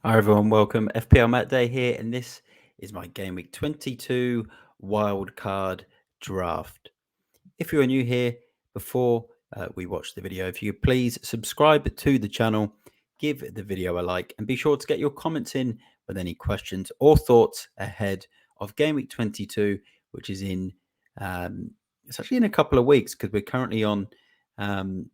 Hi everyone, welcome. FPLMattDay here, and this is my Game Week 22 wildcard draft. If you are new here, before we watch the video, if you could please subscribe to the channel, give the video a like, and be sure to get your comments in with any questions or thoughts ahead of Game Week 22, which is in, it's actually in a couple of weeks because we're currently on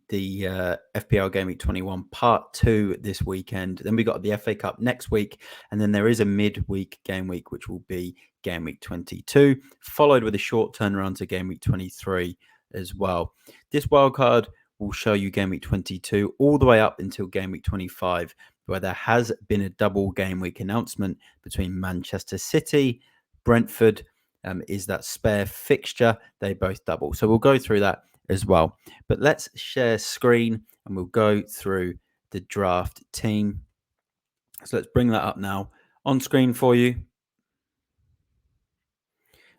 the FPL Game Week 21 Part 2 this weekend. Then we got the FA Cup next week, and then there is a midweek game week, which will be Game Week 22, followed with a short turnaround to Game Week 23 as well. This wildcard will show you Game Week 22 all the way up until Game Week 25, where there has been a double game week announcement between Manchester City, Brentford is that spare fixture. They both double. So we'll go through that as well. But let's share screen and we'll go through the draft team. So let's bring that up now on screen for you.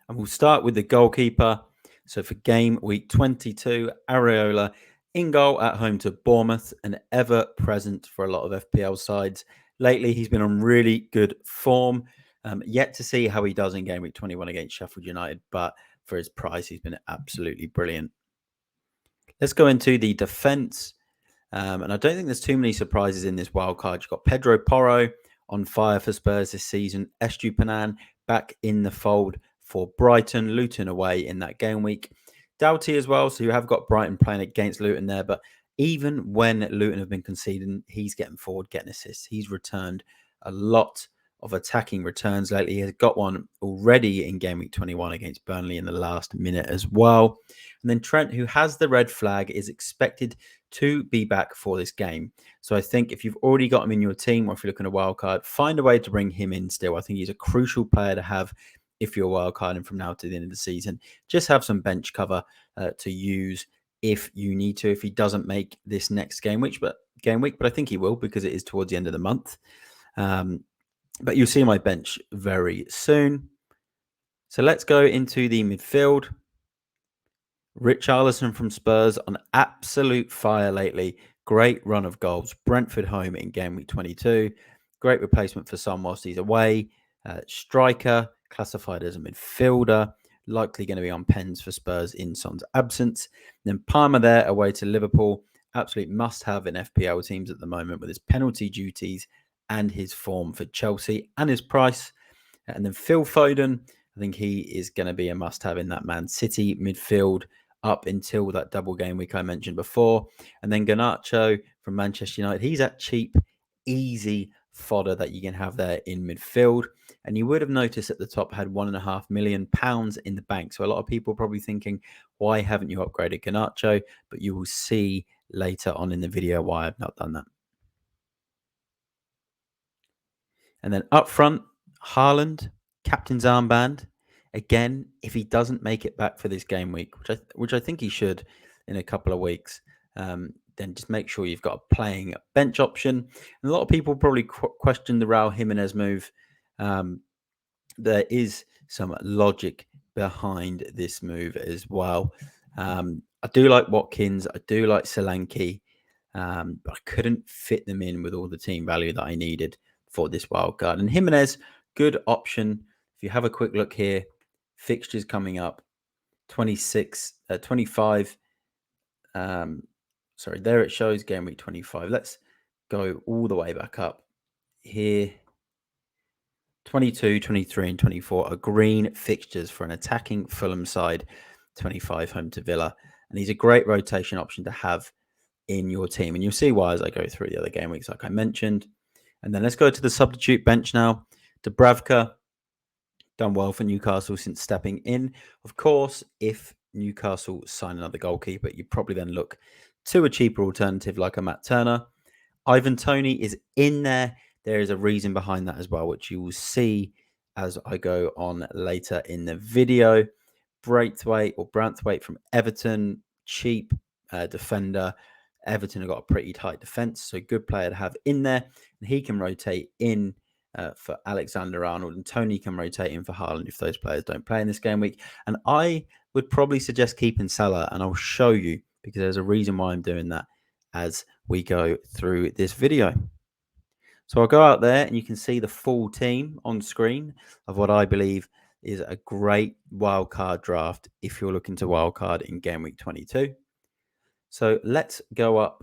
And we'll start with the goalkeeper. So for game week 22, Areola in goal at home to Bournemouth, and ever present for a lot of FPL sides. Lately, he's been on really good form. Yet to see how he does in game week 21 against Sheffield United, but for his price, he's been absolutely brilliant. Let's go into the defence. And I don't think there's too many surprises in this wild card. You've got Pedro Porro on fire for Spurs this season. Estupiñán back in the fold for Brighton. Luton away in that game week. Doughty as well. So you have got Brighton playing against Luton there. But even when Luton have been conceding, he's getting forward, getting assists. He's returned a lot of attacking returns lately. He has got one already in game week 21 against Burnley in the last minute as well. And then Trent, who has the red flag, is expected to be back for this game. So I think if you've already got him in your team, or if you're looking at a wild card, find a way to bring him in still. I think he's a crucial player to have if you're wild carding from now to the end of the season. Just have some bench cover to use if you need to, if he doesn't make this next game week. But I think he will, because it is towards the end of the month. But you'll see my bench very soon. So let's go into the midfield. Richarlison from Spurs on absolute fire lately. Great run of goals. Brentford home in game week 22. Great replacement for Son whilst he's away. Striker, classified as a midfielder. Likely going to be on pens for Spurs in Son's absence. Then Palmer there away to Liverpool. Absolute must-have in FPL teams at the moment with his penalty duties and his form for Chelsea and his price. And then Phil Foden, I think he is going to be a must-have in that Man City midfield up until that double game week I mentioned before. And then Garnacho from Manchester United. He's that cheap, easy fodder that you can have there in midfield. And you would have noticed at the top had £1.5 million in the bank. So a lot of people are probably thinking, why haven't you upgraded Garnacho? But you will see later on in the video why I've not done that. And then up front, Haaland, captain's armband. Again, if he doesn't make it back for this game week, which I think he should in a couple of weeks, then just make sure you've got a playing bench option. And a lot of people probably question the Raul Jimenez move. There is some logic behind this move as well. I do like Watkins. I do like Solanke. But I couldn't fit them in with all the team value that I needed for this wild card. And Jimenez, good option. If you have a quick look here, fixtures coming up, 25. Sorry, there it shows game week 25. Let's go all the way back up here. 22, 23, and 24 are green fixtures for an attacking Fulham side. 25 home to Villa. And he's a great rotation option to have in your team. And you'll see why as I go through the other game weeks, like I mentioned. And then let's go to the substitute bench now. Dubravka, done well for Newcastle since stepping in. Of course, if Newcastle sign another goalkeeper, you probably then look to a cheaper alternative like a Matt Turner. Ivan Toney is in there. There is a reason behind that as well, which you will see as I go on later in the video. Branthwaite from Everton, cheap defender. Everton have got a pretty tight defence, so good player to have in there. And he can rotate in for Alexander-Arnold, and Toney can rotate in for Haaland if those players don't play in this game week. And I would probably suggest keeping Salah, and I'll show you because there's a reason why I'm doing that as we go through this video. So I'll go out there and you can see the full team on screen of what I believe is a great wildcard draft if you're looking to wildcard in game week 22. So let's go up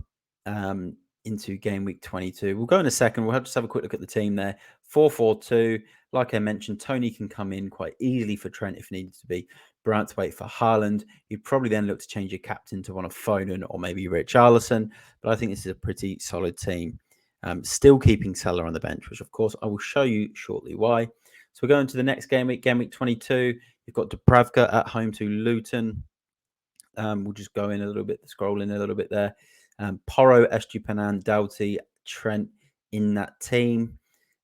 into game week 22. We'll go in a second. We'll just have a quick look at the team there. 4-4-2. Like I mentioned, Tony can come in quite easily for Trent if needs to be. Branthwaite for Haaland. You'd probably then look to change your captain to one of Foden or maybe Richarlison. But I think this is a pretty solid team. Still keeping Salah on the bench, which of course I will show you shortly why. So we're going to the next game week 22. You've got Dubravka at home to Luton. We'll just go in a little bit, scroll in a little bit there. Porro, Estupiñán, Doughty, Trent in that team.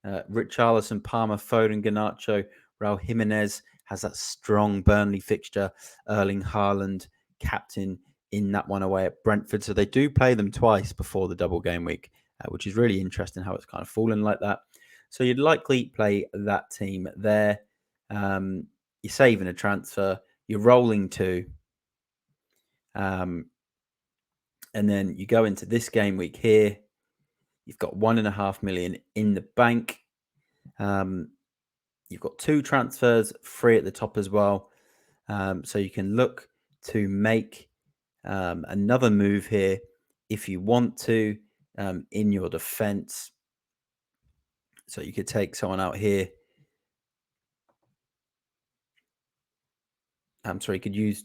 Richarlison, Palmer, Foden, Garnacho, Raul Jimenez has that strong Burnley fixture. Erling Haaland, captain in that one away at Brentford. So they do play them twice before the double game week, which is really interesting how it's kind of fallen like that. So you'd likely play that team there. You're saving a transfer. You're rolling two. And then you go into this game week here. You've got 1.5 million in the bank. You've got 2 transfers free at the top as well. So you can look to make another move here if you want to in your defense. So you could take someone out here. You could use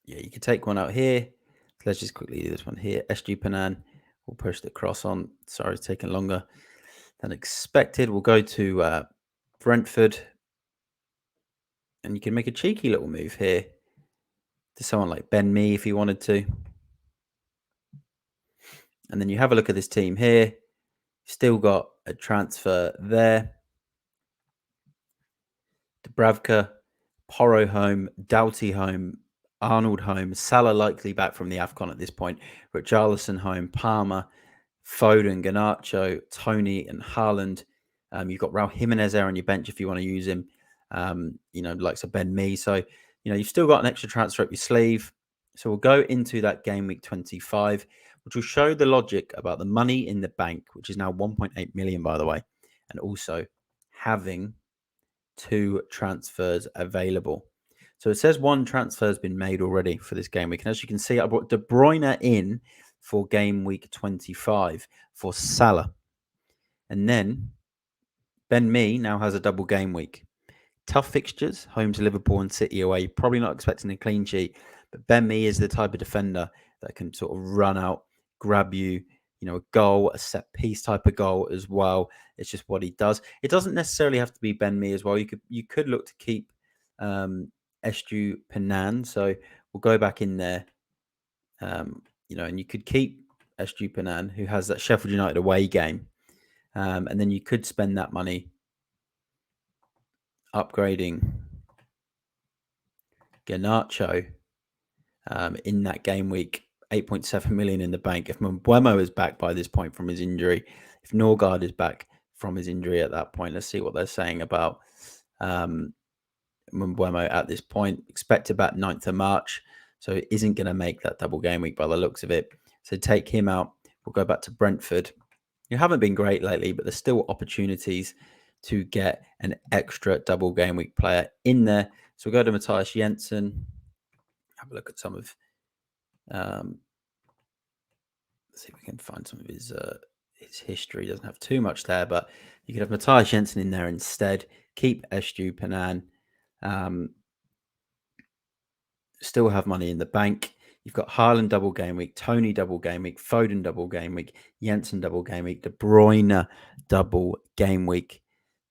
you could take one out here. Let's just quickly do this one here. Estupiñán. We'll push the cross on. Sorry, it's taking longer than expected. We'll go to Brentford. And you can make a cheeky little move here to someone like Ben Mee if you wanted to. And then you have a look at this team here. Still got a transfer there. Dubravka, Porro home, Doughty home, Arnold home, Salah likely back from the AFCON at this point, Richarlison home, Palmer, Foden, Garnacho, Tony and Haaland. You've got Raul Jimenez there on your bench if you want to use him, likes of Ben Mee. So, you've still got an extra transfer up your sleeve. So we'll go into that game week 25, which will show the logic about the money in the bank, which is now 1.8 million, by the way, and also having 2 transfers available. So it says 1 transfer has been made already for this game week. And as you can see, I brought De Bruyne in for game week 25 for Salah. And then Ben Mee now has a double game week. Tough fixtures, home to Liverpool and City away. Probably not expecting a clean sheet, but Ben Mee is the type of defender that can sort of run out, grab you, a goal, a set piece type of goal as well. It's just what he does. It doesn't necessarily have to be Ben Mee as well. You could look to keep Estupiñán. So we'll go back in there, and you could keep Estupiñán, who has that Sheffield United away game, and then you could spend that money upgrading Garnacho in that game week. 8.7 million in the bank. If Mbeumo is back by this point from his injury, if Norgard is back from his injury at that point, let's see what they're saying about Mbeumo at this point. Expected back 9th of March, so it isn't going to make that double game week by the looks of it. So take him out. We'll go back to Brentford. You haven't been great lately, but there's still opportunities to get an extra double game week player in there. So we'll go to Matthias Jensen. Have a look at some of let's see if we can find some of his history. He doesn't have too much there, but you could have Matthias Jensen in there instead. Keep Estupiñán. Still have money in the bank. You've got Haaland double game week, Tony double game week, Foden double game week, Jensen double game week, De Bruyne double game week,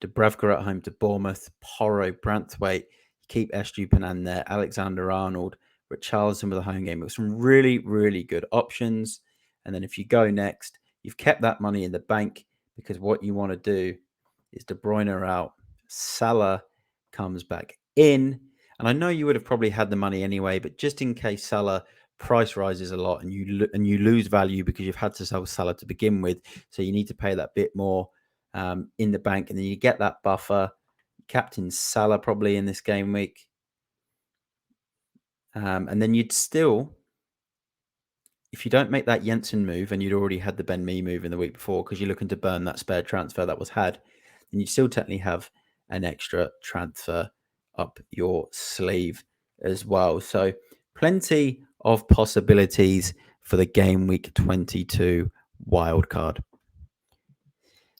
Dubravka at home to Bournemouth, Porro, Branthwaite. Keep Estupiñán there, Alexander Arnold, Richarlison with a home game. With some really, really good options. And then if you go next, you've kept that money in the bank because what you want to do is De Bruyne out. Salah comes back in. And I know you would have probably had the money anyway, but just in case Salah price rises a lot and you lose value because you've had to sell Salah to begin with, so you need to pay that bit more in the bank, and then you get that buffer. Captain Salah probably in this game week. And then you'd still if you don't make that Jensen move and you'd already had the Ben Mee move in the week before because you're looking to burn that spare transfer that was had, then you still technically have an extra transfer up your sleeve as well. So plenty of possibilities for the game week 22 wildcard.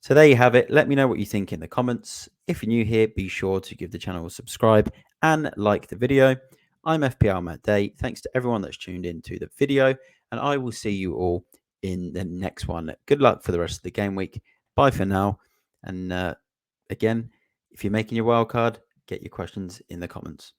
So there you have it. Let me know what you think in the comments. If you're new here, be sure to give the channel a subscribe and like the video. I'm FPLMattDay. Thanks to everyone that's tuned in to the video, and I will see you all in the next one. Good luck for the rest of the game week. Bye for now. And again, if you're making your wildcard, get your questions in the comments.